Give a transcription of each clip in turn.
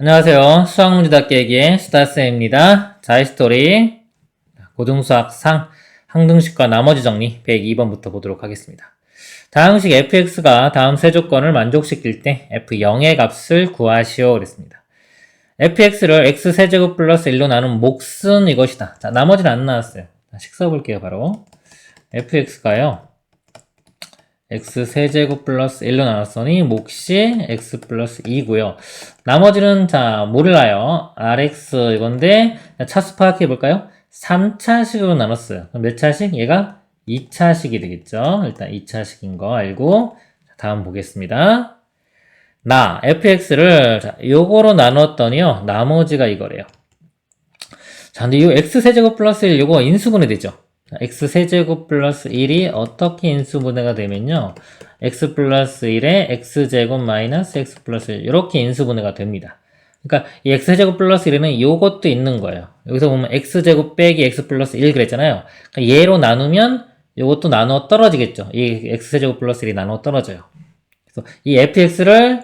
안녕하세요. 수학문제다 깨기의 수다쌤입니다. 자이스토리 고등수학상 항등식과 나머지 정리 102번부터 보도록 하겠습니다. 다항식 fx가 다음 세 조건을 만족시킬 때 f0의 값을 구하시오 그랬습니다. fx를 x세제곱 플러스 1로 나눈 몫은 이것이다. 자, 나머지는 안 나왔어요. 식 써볼게요. 바로 fx가요 x세제곱 플러스 1로 나눴으니 몫이 x 플러스 2고요. 나머지는 자 몰라요. rx 이건데 차수 파악해볼까요? 3차식으로 나눴어요. 그럼 몇 차식? 얘가 2차식이 되겠죠. 일단 2차식인 거 알고 다음 보겠습니다. fx를 자, 요거로 나눴더니요. 나머지가 이거래요. 자, 근데 이 x세제곱 플러스 1 요거 인수분해 되죠. x세제곱 플러스 1이 어떻게 인수분해가 되면요. x 플러스 1에 x제곱 마이너스 x 플러스 1 이렇게 인수분해가 됩니다. 그러니까 이 x제곱 플러스 1에는 요것도 있는 거예요. 여기서 보면 x제곱 빼기 x 플러스 1 그랬잖아요. 그러니까 얘로 나누면 요것도 나눠 떨어지겠죠. 이 x제곱 플러스 1이 나눠 떨어져요. 그래서 이 fx를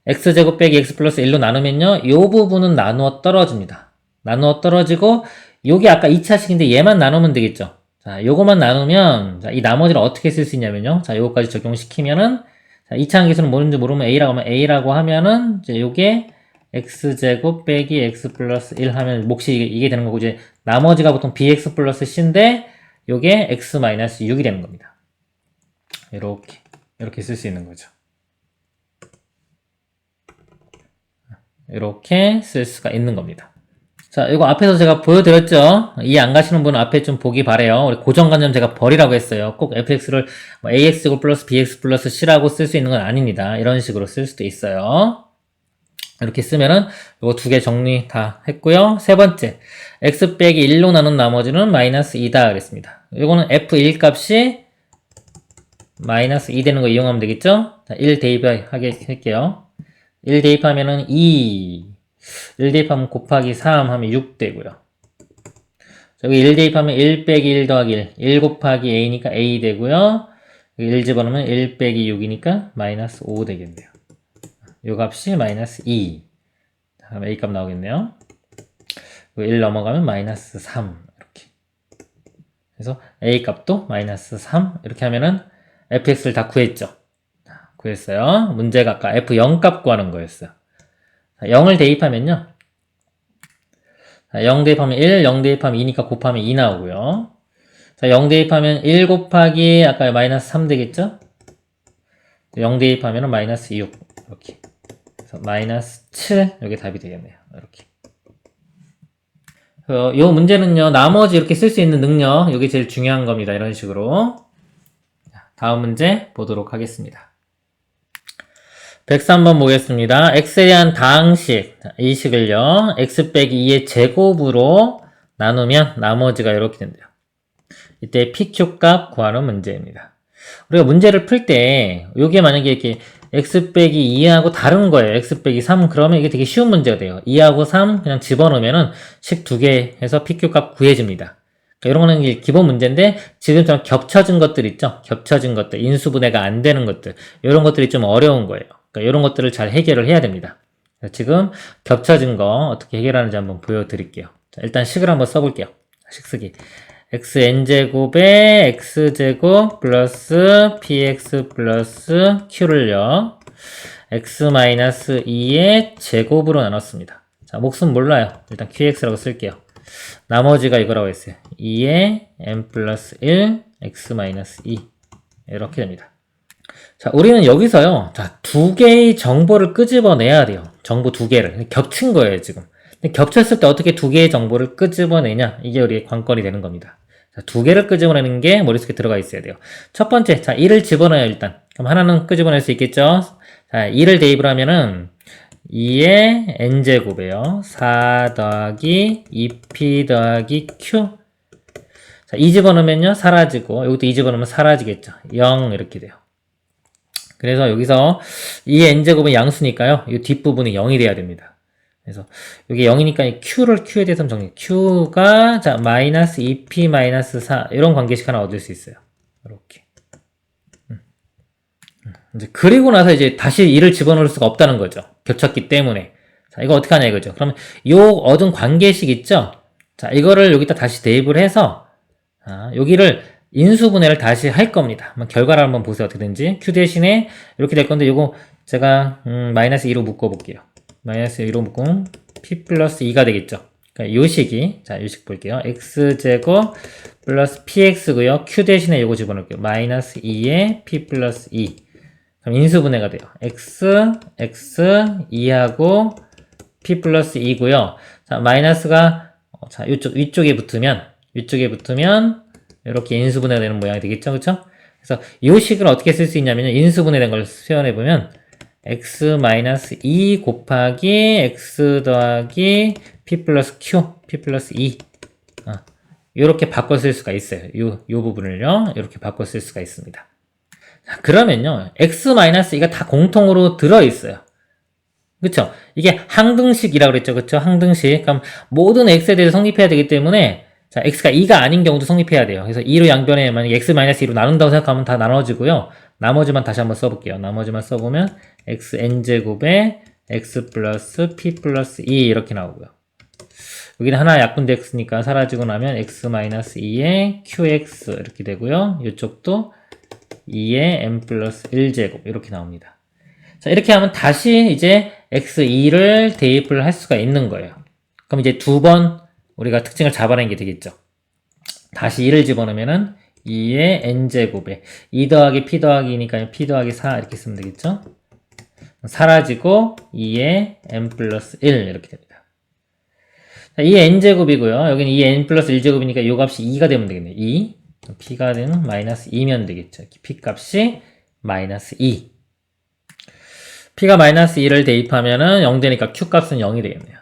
x제곱 빼기 x 플러스 1로 나누면요. 요 부분은 나누어 떨어집니다. 나누어 떨어지고 요게 아까 2차식인데 얘만 나누면 되겠죠. 자, 요거만 나누면, 자, 이 나머지를 어떻게 쓸 수 있냐면요. 자, 요거까지 적용시키면은, 자, 2차항 기수는 뭐는지 모르면 A라고 하면은, 이제 요게 X제곱 빼기 X 플러스 1 하면 몫이 이게 되는 거고, 이제 나머지가 보통 BX 플러스 C인데, 요게 X 마이너스 6이 되는 겁니다. 이렇게 쓸 수 있는 거죠. 이렇게 쓸 수가 있는 겁니다. 자, 이거 앞에서 제가 보여드렸죠? 이해 안 가시는 분은 앞에 좀 보기 바래요. 우리 고정관념 제가 버리라고 했어요. 꼭 fx를 ax제곱 플러스 bx 플러스 c라고 쓸 수 있는 건 아닙니다. 이런 식으로 쓸 수도 있어요. 이렇게 쓰면은 이거 두 개 정리 다 했고요. 세 번째, x 빼기 1로 나눈 나머지는 마이너스 2다 그랬습니다. 이거는 f1 값이 마이너스 2 되는 거 이용하면 되겠죠? 자, 1 대입하게 할게요. 1 대입하면은 2 1 대입하면 곱하기 3 하면 6 되고요. 저기 1 대입하면 1 빼기 1 더하기 1. 1 곱하기 a니까 a 되고요. 1 집어넣으면 1 빼기 6이니까 마이너스 5 되겠네요. 요 값이 마이너스 2. 다음 a 값 나오겠네요. 1 넘어가면 마이너스 3. 이렇게. 그래서 a 값도 마이너스 3. 이렇게 하면은 fx를 다 구했죠. 구했어요. 문제가 아까 f0 값 구하는 거였어요. 0을 대입하면요. 0 대입하면 1, 0 대입하면 2니까 곱하면 2 나오고요. 자, 0 대입하면 1 곱하기 아까 마이너스 3 되겠죠? 0 대입하면 마이너스 6 이렇게. 그래서 마이너스 7 이게 답이 되겠네요. 이렇게. 요 문제는요. 나머지 이렇게 쓸 수 있는 능력 이게 제일 중요한 겁니다. 이런 식으로. 다음 문제 보도록 하겠습니다. 103번 보겠습니다. x에 대한 다항식, 이 식을요, x 빼기 2의 제곱으로 나누면 나머지가 이렇게 된대요. 이때 pq 값 구하는 문제입니다. 우리가 문제를 풀 때, 요게 만약에 이렇게 x 빼기 2하고 다른 거예요. x 빼기 3, 그러면 이게 되게 쉬운 문제가 돼요. 2하고 3 그냥 집어넣으면은 식 두 개 해서 pq 값 구해집니다. 이런 거는 기본 문제인데, 지금처럼 겹쳐진 것들 있죠? 겹쳐진 것들, 인수분해가 안 되는 것들, 이런 것들이 좀 어려운 거예요. 그러니까 이런 것들을 잘 해결을 해야 됩니다. 지금 겹쳐진 거 어떻게 해결하는지 한번 보여드릴게요. 자, 일단 식을 한번 써볼게요. 식 쓰기. xn제곱에 x제곱 플러스 px 플러스 q를요. x-2의 제곱으로 나눴습니다. 자, 몫은 몰라요. 일단 qx라고 쓸게요. 나머지가 이거라고 했어요. 2의 n 플러스 1 x-2 이렇게 됩니다. 자, 우리는 여기서요, 자, 두 개의 정보를 끄집어내야 돼요. 정보 두 개를. 겹친 거예요, 지금. 근데 겹쳤을 때 어떻게 두 개의 정보를 끄집어내냐? 이게 우리의 관건이 되는 겁니다. 자, 두 개를 끄집어내는 게 머릿속에 들어가 있어야 돼요. 첫 번째, 자, 1을 집어넣어요, 일단. 그럼 하나는 끄집어낼 수 있겠죠? 자, 2를 대입을 하면은, 2의 n제곱이에요. 4 더하기 2p 더하기 q. 자, 2 집어넣으면요, 사라지고, 여기도 2 집어넣으면 사라지겠죠. 0 이렇게 돼요. 그래서 여기서 이 n제곱은 양수니까요. 이 뒷부분이 0이 돼야 됩니다. 그래서 여기 0이니까 q를 q에 대해서 정리. q가 자 마이너스 2p 마이너스 4 이런 관계식 하나 얻을 수 있어요. 이렇게. 이제 그리고 나서 이제 다시 1을 집어넣을 수가 없다는 거죠. 겹쳤기 때문에. 자, 이거 어떻게 하냐 이거죠. 그러면 요 얻은 관계식 있죠? 자, 이거를 여기다 다시 대입을 해서, 여기를 인수분해를 다시 할 겁니다. 한번 결과를 한번 보세요. 어떻게 되는지. q 대신에 이렇게 될 건데, 요거 제가, 마이너스 2로 묶어볼게요. 마이너스 2로 묶으면 p 플러스 2가 되겠죠. 그러니까 요 식이, 자, 요 식 볼게요. x제곱 플러스 px고요. q 대신에 요거 집어넣을게요. 마이너스 2에 p 플러스 2. 그럼 인수분해가 돼요. x, 2하고 p 플러스 2고요. 자, 마이너스가, 자, 위쪽에 붙으면, 이렇게 인수분해가 되는 모양이 되겠죠? 그쵸? 그래서 이 식을 어떻게 쓸 수 있냐면, 인수분해된 걸 표현해보면, x-2 곱하기 x 더하기 p 플러스 q, p 플러스 2. 이렇게 바꿔 쓸 수가 있어요. 요 부분을요. 이렇게 바꿔 쓸 수가 있습니다. 자, 그러면요. x-2가 다 공통으로 들어있어요. 그쵸? 이게 항등식이라고 그랬죠. 그쵸? 항등식. 그럼 모든 x에 대해서 성립해야 되기 때문에 자, x가 2가 아닌 경우도 성립해야 돼요. 그래서 2로 양변에 만약 x-2로 나눈다고 생각하면 다 나눠지고요. 나머지만 다시 한번 써볼게요. 나머지만 써보면 xn제곱에 x 플러스 p 플러스 2 이렇게 나오고요. 여기는 하나 약분된 x니까 사라지고 나면 x-2에 qx 이렇게 되고요. 이쪽도 2에 n 플러스 1제곱 이렇게 나옵니다. 자, 이렇게 하면 다시 이제 x2를 대입을 할 수가 있는 거예요. 그럼 이제 두 번 우리가 특징을 잡아낸 게 되겠죠. 다시 2를 집어넣으면은 2의 n제곱에 2 더하기 p 더하기니까 p 더하기 4 이렇게 쓰면 되겠죠. 사라지고 2의 n 플러스 1 이렇게 됩니다. 자, 2의 n제곱이고요. 여기는 2의 n 플러스 1제곱이니까 이 값이 2가 되면 되겠네요. 2. p가 되는 마이너스 2면 되겠죠. p 값이 마이너스 2. p가 마이너스 2를 대입하면은 0 되니까 q 값은 0이 되겠네요.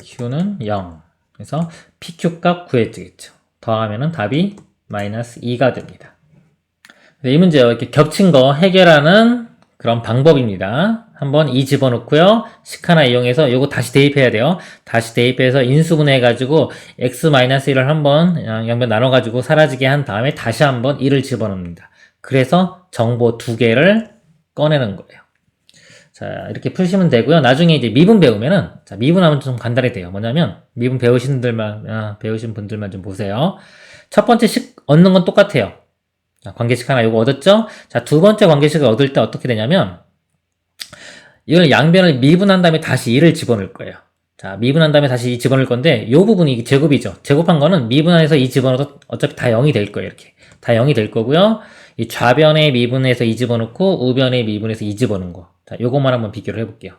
q는 0. 그래서 pq 값 구해주겠죠. 더하면은 답이 마이너스 2가 됩니다. 이 문제요. 이렇게 겹친 거 해결하는 그런 방법입니다. 한번 2 집어넣고요. 식 하나 이용해서 요거 다시 대입해야 돼요. 다시 대입해서 인수분해 해가지고 x-1을 한번 양변 나눠가지고 사라지게 한 다음에 다시 한번 2를 집어넣습니다. 그래서 정보 두 개를 꺼내는 거예요. 자, 이렇게 푸시면 되고요. 나중에 이제 미분 배우면은, 자, 미분하면 좀 간단히 돼요. 뭐냐면, 미분 배우신 분들만 좀 보세요. 첫 번째 식 얻는 건 똑같아요. 자, 관계식 하나 요거 얻었죠? 자, 두 번째 관계식을 얻을 때 어떻게 되냐면, 이걸 양변을 미분한 다음에 다시 2를 집어넣을 거예요. 자, 미분한 다음에 다시 2 집어넣을 건데, 요 부분이 제곱이죠. 제곱한 거는 미분해서 2 집어넣어도 어차피 다 0이 될 거예요. 이렇게. 다 0이 될 거고요. 이 좌변에 미분해서 2 집어넣고, 우변에 미분해서 2 집어넣은 거. 자, 요것만 한번 비교를 해볼게요.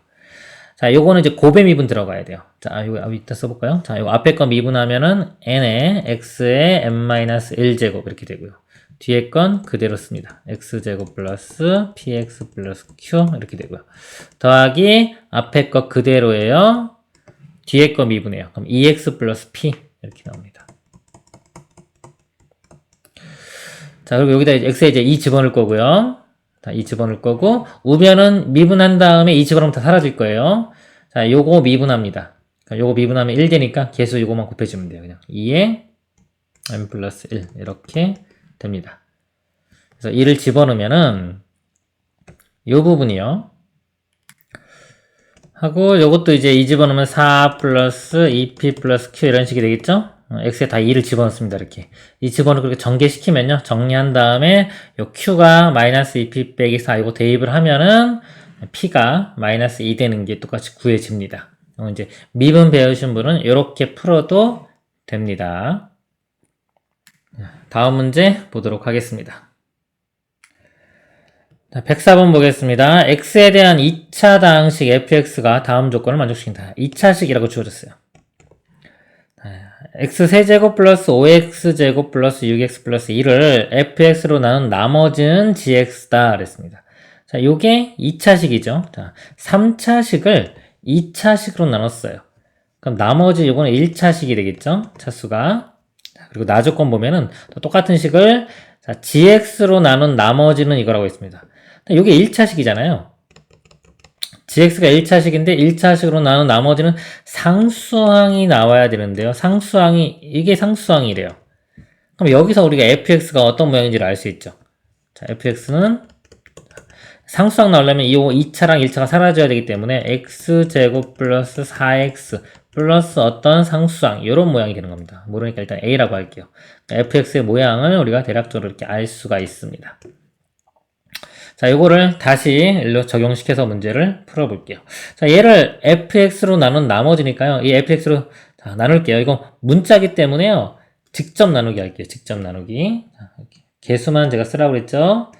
자, 요거는 이제 곱의 미분 들어가야 돼요. 자, 요거 이따 써볼까요? 자, 요거 앞에 거 미분하면은 n에 x에 n-1제곱 이렇게 되고요. 뒤에 건 그대로 씁니다. x제곱 플러스 px 플러스 q 이렇게 되고요. 더하기 앞에 거 그대로예요. 뒤에 거 미분해요. 그럼 2x 플러스 p 이렇게 나옵니다. 자, 그리고 여기다 x에 이제 2 집어넣을 거고요. 자, 2 집어넣을 거고, 우변은 미분한 다음에 2 집어넣으면 다 사라질 거예요. 자, 요거 미분합니다. 요거 미분하면 1 되니까 개수 요거만 곱해주면 돼요. 그냥 2에 n 플러스 1 이렇게 됩니다. 그래서 2를 집어넣으면은 요 부분이요. 하고 요것도 이제 2 집어넣으면 4 플러스 2p 플러스 q 이런 식이 되겠죠? x에 다 2를 집어넣습니다. 이렇게 2 집어넣고 그렇게 전개시키면요. 정리한 다음에 요 q가 마이너스 2p 빼기 4 이거 대입을 하면은 p가 마이너스 2 되는 게 똑같이 구해집니다. 이제 미분 배우신 분은 이렇게 풀어도 됩니다. 다음 문제 보도록 하겠습니다. 104번 보겠습니다. x에 대한 2차 다항식 fx가 다음 조건을 만족시킨다. 2차식이라고 주어졌어요. x세제곱 플러스 5x제곱 플러스 6x 플러스 1을 fx로 나눈 나머지는 gx다 그랬습니다. 자, 요게 2차식이죠. 자, 3차식을 2차식으로 나눴어요. 그럼 나머지 요거는 1차식이 되겠죠? 차수가. 자, 그리고 나조건 보면은 똑같은 식을 자, gx로 나눈 나머지는 이거라고 했습니다. 요게 1차식이잖아요. gx가 1차식인데 1차식으로 나눈 나머지는 상수항이 나와야 되는데요. 이게 상수항이래요. 그럼 여기서 우리가 fx가 어떤 모양인지를 알 수 있죠. 자, fx는 상수항 나오려면 이 2차랑 1차가 사라져야 되기 때문에 x제곱 플러스 4x 플러스 어떤 상수항 이런 모양이 되는 겁니다. 모르니까 일단 a라고 할게요. fx의 모양을 우리가 대략적으로 이렇게 알 수가 있습니다. 자, 요거를 다시 일로 적용시켜서 문제를 풀어볼게요. 자, 얘를 fx로 나눈 나머지니까요. 이 fx로 자, 나눌게요. 이거 문자기 때문에요. 직접 나누기 할게요. 직접 나누기. 자, 개수만 제가 쓰라고 그랬죠.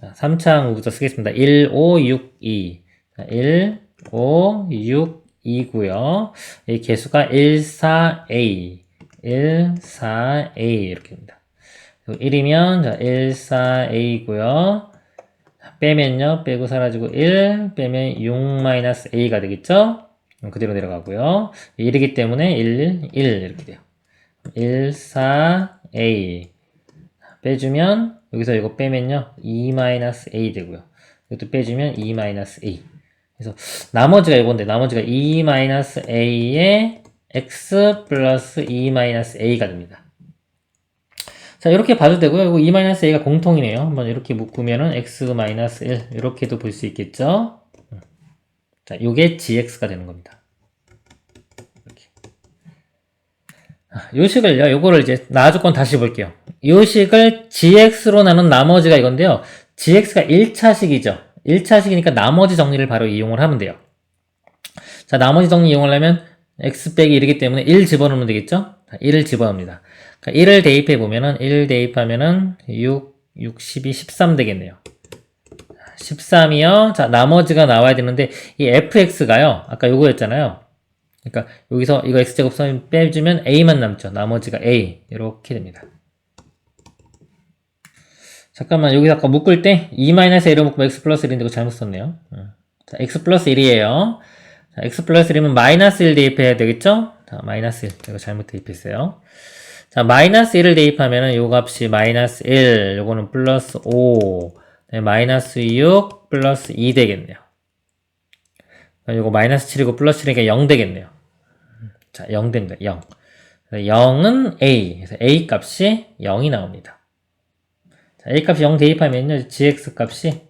자, 3차 항부터 쓰겠습니다. 1, 5, 6, 2. 자, 1, 5, 6, 2고요. 이 개수가 1, 4, A. 1, 4, A 이렇게입니다. 1이면 자, 1, 4, A고요. 빼면요. 빼고 사라지고 1 빼면 6-A가 되겠죠? 그대로 내려가고요. 1이기 때문에 1, 1 이렇게 돼요. 1, 4, A 빼주면 여기서 이거 빼면요. 2-A 되고요. 이것도 빼주면 2-A. 그래서 나머지가 이건데 나머지가 2-A에 x 플러스 2-A가 됩니다. 자, 이렇게 봐도 되고요. 이거 2-A가 공통이네요. 한번 이렇게 묶으면은 x-1 이렇게도 볼 수 있겠죠? 자, 요게 gx가 되는 겁니다. 이렇게. 요 식을요, 요거를 이제 나와줄 다시 볼게요. 요 식을 gx로 나눈 나머지가 이건데요. gx가 1차식이죠. 1차식이니까 나머지 정리를 바로 이용을 하면 돼요. 자, 나머지 정리 이용하려면 x 빼기 1이기 때문에 1 집어넣으면 되겠죠? 자, 1을 집어넣습니다. 1을 대입해보면은, 1 대입하면은, 6, 12, 13 되겠네요. 13이요. 자, 나머지가 나와야 되는데, 이 fx가요. 아까 요거였잖아요. 그러니까, 여기서 이거 x제곱 빼주면 a만 남죠. 나머지가 a. 이렇게 됩니다. 잠깐만, 여기서 아까 묶을 때, 2-a로 묶으면 x 플러스 1인데 이거 잘못 썼네요. 자, x 플러스 1이에요. 자, x 플러스 1이면 마이너스 1 대입해야 되겠죠? 자, 마이너스 1. 이거 잘못 대입했어요. 자, 마이너스 1을 대입하면은 요 값이 마이너스 1, 요거는 플러스 5, 네, 마이너스 6, 플러스 2 되겠네요. 요거 마이너스 7이고 플러스 7이니까 0 되겠네요. 자, 0 됩니다. 0. 0은 A. 그래서 A 값이 0이 나옵니다. 자, A 값이 0 대입하면요, gx 값이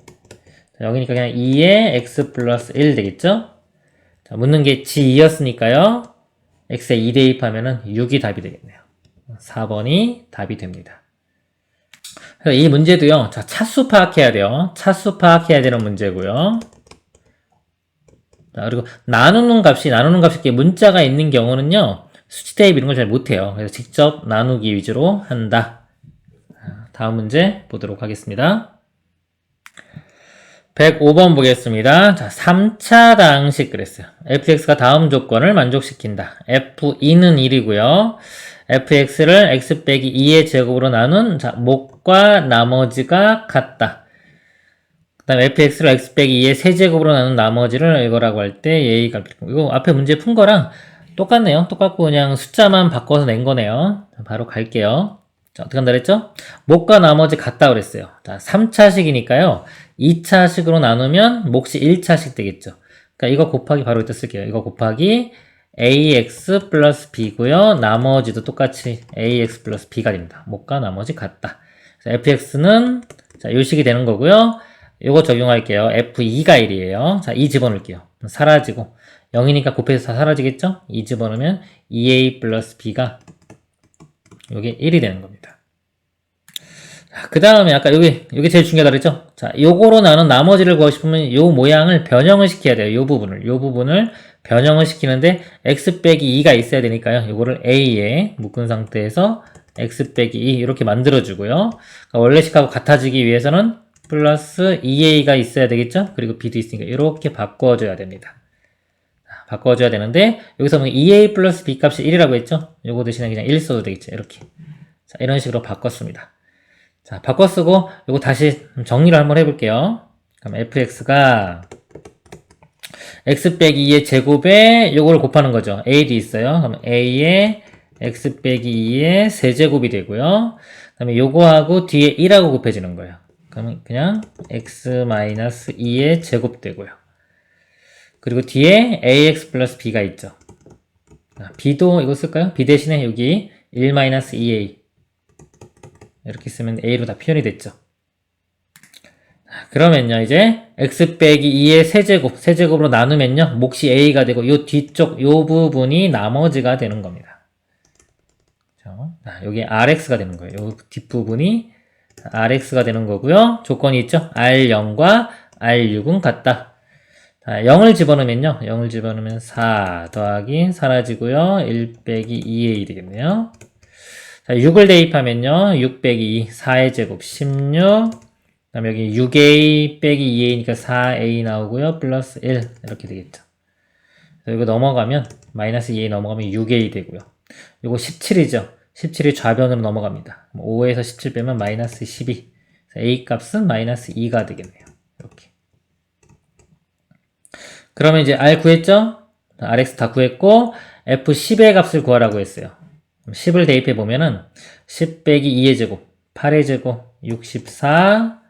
0이니까 그냥 2에 x 플러스 1 되겠죠? 자, 묻는 게 g2였으니까요. x에 2 대입하면은 6이 답이 되겠네요. 4번이 답이 됩니다. 그래서 이 문제도요. 자, 차수 파악해야 돼요. 차수 파악해야 되는 문제고요. 자, 그리고 나누는 값이 이렇게 문자가 있는 경우는요. 수치 대입 이런 걸 잘 못해요. 그래서 직접 나누기 위주로 한다. 다음 문제 보도록 하겠습니다. 105번 보겠습니다. 자, 3차 다항식 그랬어요. fx가 다음 조건을 만족시킨다. f2는 1이고요. fx를 x 빼기 2의 제곱으로 나눈 자, 목과 나머지가 같다. 그 다음에 fx를 x 빼기 2의 세제곱으로 나눈 나머지를 이거라고 할 때 예의가 이거 앞에 문제 푼 거랑 똑같네요. 똑같고 그냥 숫자만 바꿔서 낸 거네요. 자, 바로 갈게요. 자, 어떻게 한다 그랬죠? 목과 나머지 같다 그랬어요. 자, 3차식이니까요. 2차식으로 나누면 몫이 1차식 되겠죠. 그러니까 이거 곱하기 바로 이따 쓸게요. 이거 곱하기 ax 플러스 b고요. 나머지도 똑같이 ax 플러스 b가 됩니다. 목과 나머지 같다. fx는 자, 요 식이 되는 거고요. 요거 적용할게요. f2가 1이에요. 자, 2 집어넣을게요. 사라지고 0이니까 곱해서 다 사라지겠죠? 2 집어넣으면 2a 플러스 b가 요게 1이 되는 겁니다. 그 다음에 아까 요게 제일 중요하다 그랬죠? 자, 요거로 나눈 나머지를 구하고 싶으면 요 모양을 변형을 시켜야 돼요. 요 부분을 변형을 시키는데 x 빼기 2가 있어야 되니까요. 요거를 a에 묶은 상태에서 x 빼기 2 이렇게 만들어주고요. 그러니까 원래 식하고 같아지기 위해서는 플러스 2a가 있어야 되겠죠? 그리고 b도 있으니까 이렇게 바꿔줘야 됩니다. 바꿔줘야 되는데 여기서 보면 2a 플러스 b 값이 1이라고 했죠? 요거 대신에 그냥 1 써도 되겠죠? 이렇게. 자, 이런 식으로 바꿨습니다. 자, 바꿔 쓰고 요거 다시 정리를 한번 해볼게요. 그럼 fx가 x 빼기 2의 제곱에 요거를 곱하는 거죠. a도 있어요. 그럼 a에 x 빼기 2의 세제곱이 되고요. 그 다음에 요거하고 뒤에 1하고 곱해지는 거예요. 그러면 그냥 x-2의 제곱 되고요. 그리고 뒤에 ax 플러스 b가 있죠. b도 이거 쓸까요? b 대신에 여기 1-2a 이렇게 쓰면 a로 다 표현이 됐죠. 그러면요, 이제 x 빼기 2의 세제곱으로 나누면요, 몫이 a가 되고, 요 뒤쪽, 요 부분이 나머지가 되는 겁니다. 여기 rx가 되는 거예요. 요 뒷부분이 rx가 되는 거고요. 조건이 있죠? r0과 r6은 같다. 자, 0을 집어넣으면요, 0을 집어넣으면 4 더하기 사라지고요, 1 빼기 2a 되겠네요. 자, 6을 대입하면요, 6 빼기 2, 4의 제곱 16, 그 다음에 여기 6a 빼기 2a니까 4a 나오고요, 플러스 1 이렇게 되겠죠. 이거 넘어가면 마이너스 2a 넘어가면 6a 되고요. 이거 17이죠. 17이 좌변으로 넘어갑니다. 5에서 17 빼면 마이너스 12. a 값은 마이너스 2가 되겠네요. 이렇게. 그러면 이제 r 구했죠? rx 다 구했고 f10의 값을 구하라고 했어요. 10을 대입해 보면은 10 빼기 2의 제곱, 8의 제곱, 64.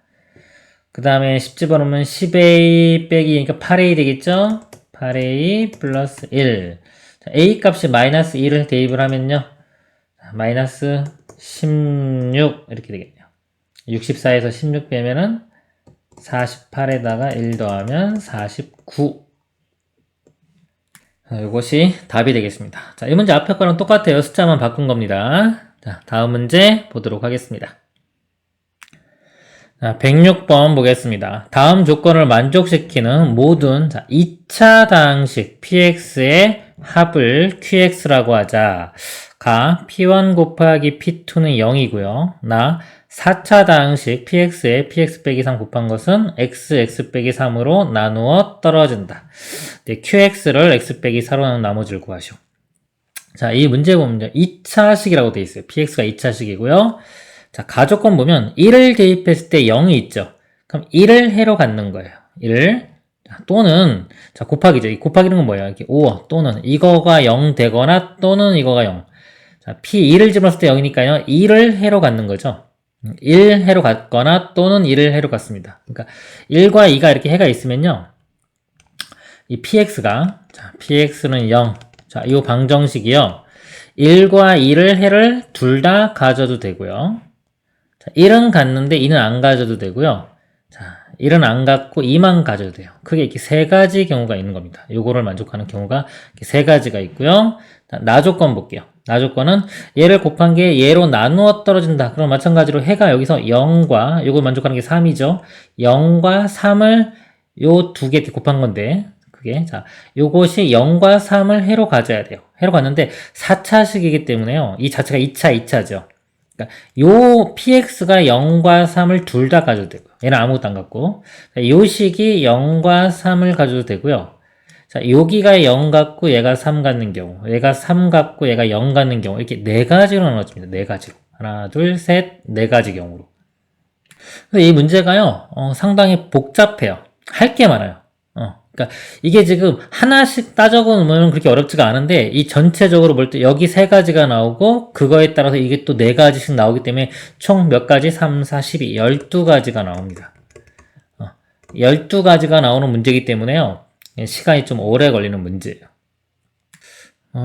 그 다음에 10 집어넣으면 10a 빼기 2니까 8a 되겠죠? 8a 플러스 1. 자, a 값이 마이너스 2를 대입을 하면요, 마이너스 16 이렇게 되겠네요. 64에서 16 빼면은 48에다가 1 더하면 49. 이것이 답이 되겠습니다. 자, 이 문제 앞에 거랑 똑같아요. 숫자만 바꾼 겁니다. 자, 다음 문제 보도록 하겠습니다. 자, 106번 보겠습니다. 다음 조건을 만족시키는 모든 2차 다항식 px의 합을 qx라고 하자. 가 p1 곱하기 p2는 0이고요. 나 4차 다항식 px에 px 빼기 3 곱한 것은 x 빼기 3으로 나누어 떨어진다. 네, qx를 x 빼기 4로 나눈 나머지를 구하시오. 자, 이 문제 보면 2차식이라고 되어 있어요. px가 2차식이고요. 자, 가조건 보면 1을 대입했을 때 0이 있죠. 그럼 1을 해로 갖는 거예요. 1 또는 자, 곱하기죠. 이 곱하기는 건 뭐예요? 이렇게 5 또는 이거가 0 되거나 또는 이거가 0. 자, p2를 집어넣었을 때 0이니까요. 1을 해로 갖는 거죠. 1 해로 갖거나 또는 1을 해로 갖습니다. 그러니까 1과 2가 이렇게 해가 있으면요, 이 px가 자, px는 0. 자, 이 방정식이요, 1과 2를 해를 둘 다 가져도 되고요. 자, 1은 갖는데 2는 안 가져도 되고요. 자, 1은 안 갖고 2만 가져도 돼요. 크게 이렇게 세 가지 경우가 있는 겁니다. 요거를 만족하는 경우가 이렇게 세 가지가 있고요. 자, 나 조건 볼게요. 나 조건은 얘를 곱한 게 얘로 나누어 떨어진다. 그럼 마찬가지로 해가 여기서 0과 요걸 만족하는 게 3이죠. 0과 3을 요 두 개 곱한 건데, 그게 자, 요것이 0과 3을 해로 가져야 돼요. 해로 갔는데 4차식이기 때문에요. 이 자체가 2차죠. 그러니까 요 px가 0과 3을 둘 다 가져도 되고요. 얘는 아무것도 안 갖고. 요 식이 0과 3을 가져도 되고요. 자, 여기가 0 갖고 얘가 3 갖는 경우, 얘가 3 갖고 얘가 0 갖는 경우, 이렇게 네 가지로 나눠집니다. 네 가지로. 하나, 둘, 셋, 네 가지 경우로. 그래서 이 문제가요, 상당히 복잡해요. 할 게 많아요. 그러니까 이게 지금 하나씩 따져보면 그렇게 어렵지가 않은데, 이 전체적으로 볼 때 여기 세 가지가 나오고, 그거에 따라서 이게 또 네 가지씩 나오기 때문에 총 몇 가지? 3, 4, 12, 12가지가 나옵니다. 12가지가 나오는 문제이기 때문에요, 시간이 좀 오래 걸리는 문제예요.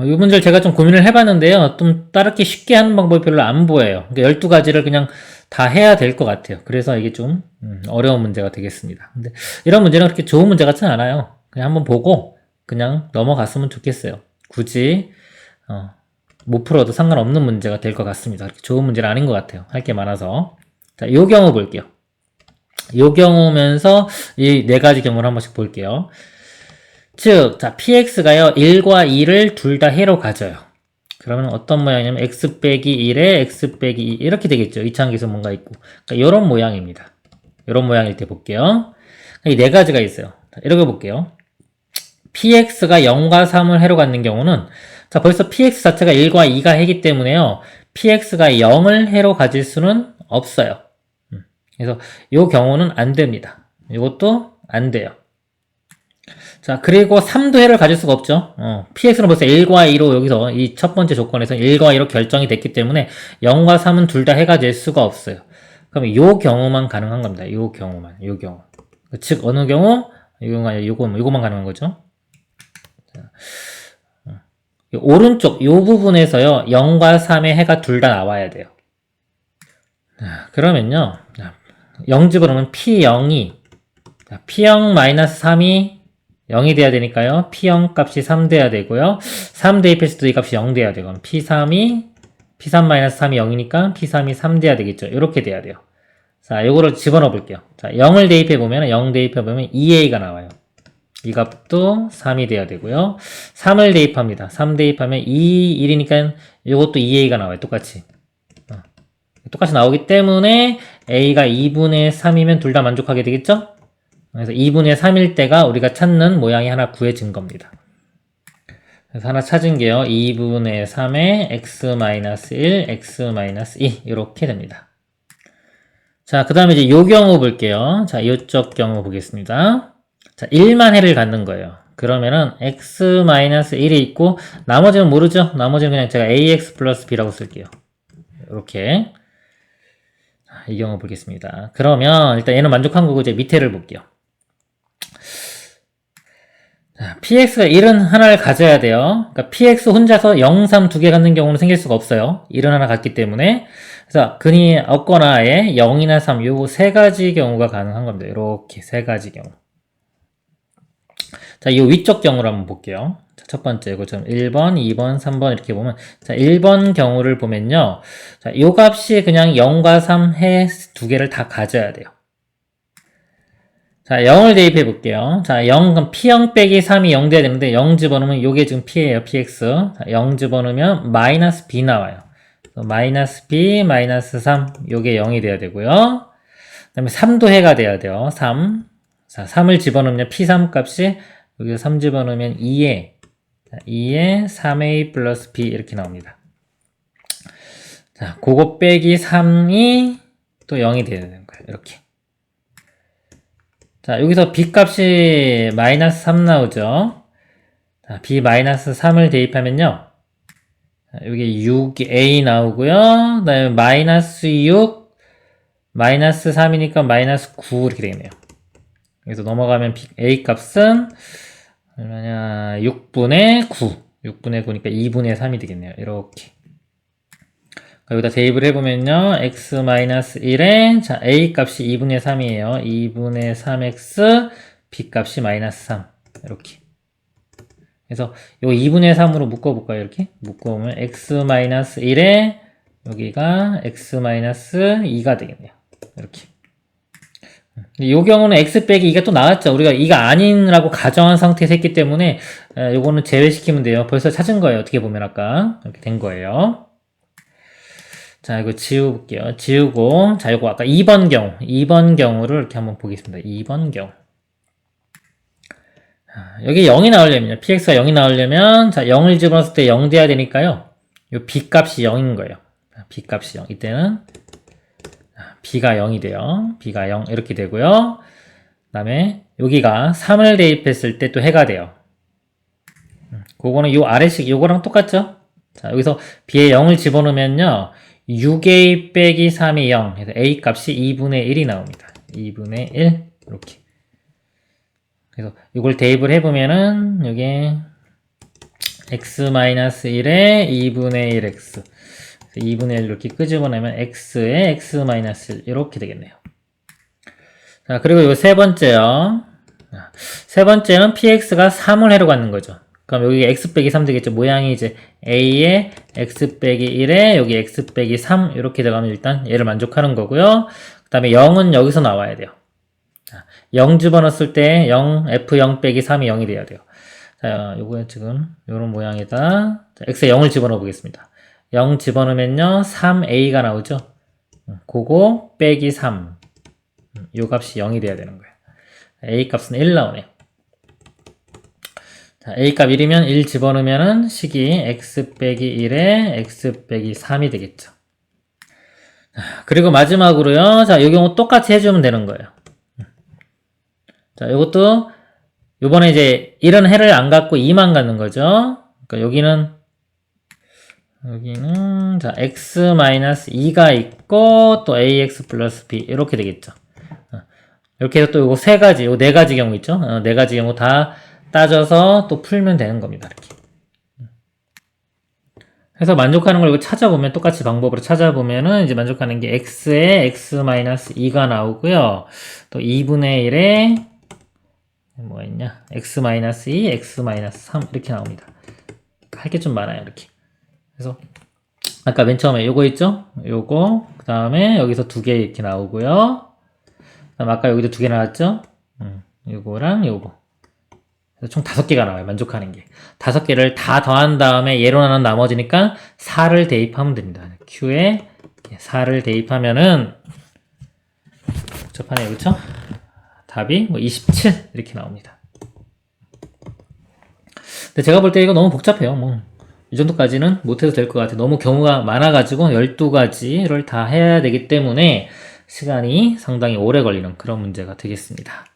이 문제를 제가 좀 고민을 해봤는데요, 좀 따르기 쉽게 하는 방법이 별로 안 보여요. 그러니까 12가지를 그냥 다 해야 될 것 같아요. 그래서 이게 좀 어려운 문제가 되겠습니다. 근데 이런 문제는 그렇게 좋은 문제 같지는 않아요. 그냥 한번 보고 그냥 넘어갔으면 좋겠어요. 굳이 못 풀어도 상관없는 문제가 될 것 같습니다. 그렇게 좋은 문제는 아닌 것 같아요. 할 게 많아서. 자, 요 경우 볼게요. 요 경우면서 이 네 가지 경우를 한 번씩 볼게요. 즉, 자, px가요, 1과 2를 둘 다 해로 가져요. 그러면 어떤 모양이냐면, x 빼기 1에 x 빼기 2, 이렇게 되겠죠. 이차항기에서 뭔가 있고. 그러니까 이런 모양입니다. 이런 모양일 때 볼게요. 이 네 가지가 있어요. 자, 이렇게 볼게요. px가 0과 3을 해로 갖는 경우는, 자, 벌써 px 자체가 1과 2가 해기 때문에요, px가 0을 해로 가질 수는 없어요. 그래서 이 경우는 안 됩니다. 이것도 안 돼요. 자, 그리고 3도 해를 가질 수가 없죠. px는 벌써 1과 2로 여기서 이 첫 번째 조건에서 1과 2로 결정이 됐기 때문에 0과 3은 둘 다 해가 될 수가 없어요. 그럼 이 경우만 가능한 겁니다. 이 경우만, 이 경우. 즉, 어느 경우? 이 경우가 아니라 요거만 가능한 거죠. 자, 오른쪽, 요 부분에서요, 0과 3의 해가 둘 다 나와야 돼요. 자, 그러면요. 자, 0 집어넣으면 P0이 P0-3이 0이 돼야 되니까요. P0 값이 3 돼야 되고요. 3 대입했을 때 이 값이 0 돼야 되고 P3-3이 0이니까 P3이 3 돼야 되겠죠. 이렇게 돼야 돼요. 자, 요거를 집어넣어 볼게요. 자, 0을 대입해보면 0 대입해보면 2a가 나와요. 이 값도 3이 돼야 되고요. 3을 대입합니다. 3 대입하면 2, 1이니까 요것도 2a가 나와요. 똑같이. 똑같이 나오기 때문에 a가 2분의 3이면 둘 다 만족하게 되겠죠? 그래서 2분의 3일 때가 우리가 찾는 모양이 하나 구해진 겁니다. 그래서 하나 찾은 게요. 2분의 3에 x-1, x-2 이렇게 됩니다. 자, 그 다음에 이제 요 경우 볼게요. 자, 요쪽 경우 보겠습니다. 자, 1만 해를 갖는 거예요. 그러면은 x-1이 있고 나머지는 모르죠? 나머지는 그냥 제가 ax 플러스 b라고 쓸게요. 이렇게. 이 경우 보겠습니다. 그러면 일단 얘는 만족한 거고 이제 밑에를 볼게요. 자, px가 1은 하나를 가져야 돼요. 그러니까 px 혼자서 0, 3 두 개 갖는 경우는 생길 수가 없어요. 1은 하나 갖기 때문에. 그래서 근이 없거나 아예 0이나 3, 요 세 가지 경우가 가능한 겁니다. 이렇게 세 가지 경우. 자, 이 위쪽 경우를 한번 볼게요. 자, 첫 번째, 이거처럼 1번, 2번, 3번 이렇게 보면, 자, 1번 경우를 보면요. 자, 요 값이 그냥 0과 3 해 두 개를 다 가져야 돼요. 자, 0을 대입해 볼게요. 자, 0, 그럼 P0 빼기 3이 0 돼야 되는데, 0 집어넣으면 요게 지금 P예요, PX. 자, 0 집어넣으면 마이너스 B 나와요. 마이너스 B, 마이너스 3, 요게 0이 돼야 되고요. 그 다음에 3도 해가 돼야 돼요. 3. 자, 3을 집어넣으면 P3 값이 여기서 3 집어넣으면 2에 3a 플러스 b 이렇게 나옵니다. 자, 그거 빼기 3이 또 0이 돼야 되는 거예요. 이렇게. 자, 여기서 b 값이 마이너스 3 나오죠. 자, b 마이너스 3을 대입하면요. 자, 여기 6a 나오고요. 그 다음에 마이너스 6, 마이너스 3이니까 마이너스 9 이렇게 되겠네요. 여기서 넘어가면 a 값은 얼마냐 6분의 9 6분의 9니까 2분의 3이 되겠네요. 이렇게 여기다 대입을 해보면요 x-1에 자 a 값이 2분의 3이에요. 2분의 3x b 값이 마이너스 3 이렇게 그래서 요 2분의 3으로 묶어볼까요? 이렇게 묶어보면 x-1에 여기가 x-2가 되겠네요. 이렇게 이 경우는 x 빼기 2가 또 나왔죠. 우리가 2가 아닌라고 가정한 상태에서 했기 때문에 요거는 제외시키면 돼요. 벌써 찾은 거예요. 어떻게 보면 아까 이렇게 된 거예요. 자, 이거 지울게요. 지우고 자, 요거 아까 2번 경우를 이렇게 한번 보겠습니다. 2번 경우 여기 0이 나오려면요. px가 0이 나오려면 자 0을 집어넣었을 때 0 돼야 되니까요. 요 b 값이 0인 거예요. b 값이 0. 이때는 b가 0이 돼요. b가 0 이렇게 되고요. 그 다음에 여기가 3을 대입했을 때 또 해가 돼요. 그거는 요 아래식 요거랑 똑같죠? 자, 여기서 b에 0을 집어넣으면요. 6a 빼기 3이 0 그래서 a 값이 2분의 1이 나옵니다. 2분의 1 이렇게 그래서 이걸 대입을 해보면은 이게 x-1에 2분의 1x 2분의 1 이렇게 끄집어내면 x에 x-1 이렇게 되겠네요. 자, 그리고 이 세 번째요. 세 번째는 px가 3을 해로 갖는 거죠. 그럼 여기 x 빼기 3 되겠죠. 모양이 이제 a에 x 빼기 1에 여기 x 빼기 3 이렇게 들어가면 일단 얘를 만족하는 거고요. 그 다음에 0은 여기서 나와야 돼요. 자, 0 집어넣었을 때 0, f0 빼기 3이 0이 돼야 돼요. 자, 요거 지금 요런 모양에다 자, x에 0을 집어넣어 보겠습니다. 0 집어넣으면요 3a가 나오죠. 그거 빼기 3 요 값이 0이 돼야 되는 거예요. a 값은 1 나오네요. 자, a 값 1이면 1 집어넣으면은 식이 x 빼기 1에 x 빼기 3이 되겠죠. 그리고 마지막으로요. 자, 요 경우 똑같이 해주면 되는 거예요. 자, 요것도 요번에 이제 1은 해를 안 갖고 2만 갖는 거죠. 그러니까 여기는 자 x-2가 있고 또 ax 플러스 b 이렇게 되겠죠. 이렇게 해서 또 요거 세 가지, 요 네 가지 경우 있죠. 네 가지 경우 다 따져서 또 풀면 되는 겁니다. 이렇게. 그래서 만족하는 걸 이거 찾아보면, 똑같이 방법으로 찾아보면은, 이제 만족하는 게 x에 x-2가 나오고요. 또 2분의 1에, 뭐가 있냐? x-2, x-3 이렇게 나옵니다. 할 게 좀 많아요, 이렇게. 그래서 아까 맨 처음에 요거 있죠? 요거, 그 다음에 여기서 두 개 이렇게 나오고요. 그 다음 아까 여기도 두 개 나왔죠? 요거랑 요거. 그래서 총 5개가 나와요, 만족하는 게. 5개를 다 더한 다음에 얘로 나눈 나머지니까 4를 대입하면 됩니다. Q에 4를 대입하면은, 복잡하네요, 그쵸? 답이 뭐 27 이렇게 나옵니다. 근데 제가 볼 때 이거 너무 복잡해요. 뭐 이 정도까지는 못해도 될 것 같아요. 너무 경우가 많아가지고 12가지를 다 해야 되기 때문에 시간이 상당히 오래 걸리는 그런 문제가 되겠습니다.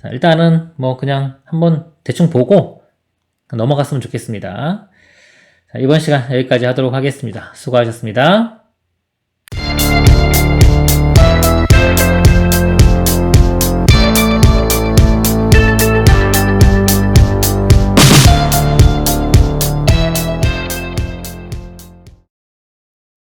자, 일단은 뭐 그냥 한번 대충 보고 넘어갔으면 좋겠습니다. 자, 이번 시간 여기까지 하도록 하겠습니다. 수고하셨습니다.